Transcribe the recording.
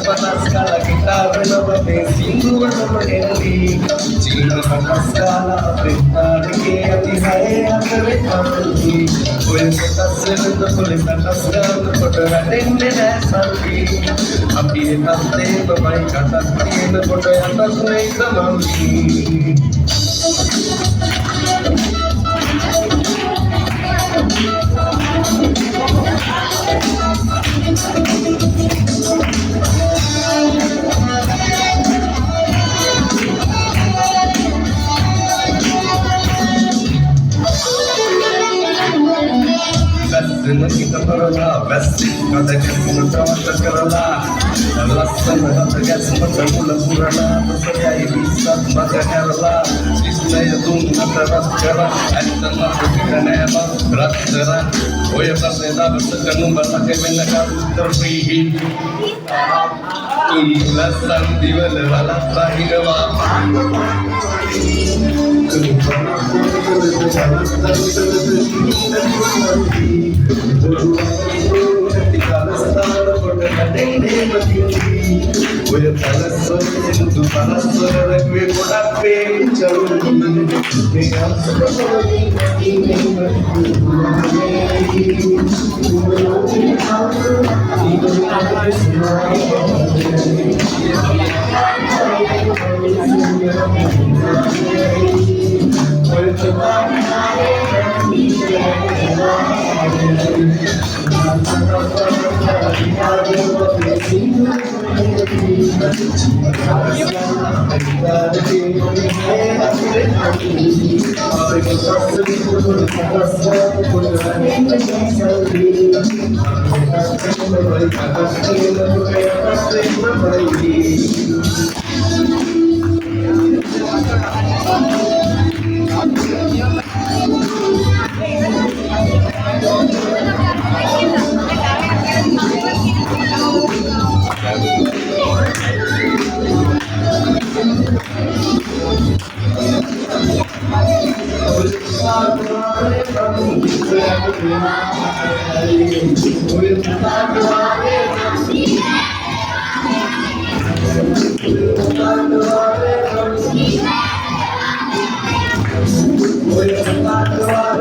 Panas kala kita berbeda singgung berbeda Cina panas kala kita hati hai agak mati Boleh kita selalu boleh panas kala kotoran dengan sapi Api nanti bermain kata pakai foto yang tak naik semangki kita berolah, besi kata kita terus kerolah. Alasan kata kita semua mula purana, bersedia bisa maka kerolah. Istilahnya tunggu terus kerolah, ada masuk kita nema berat terang. Oh ya pasti dah bersedia number pakai menakan terpilih. Ulasan di bawah terakhir apa? We're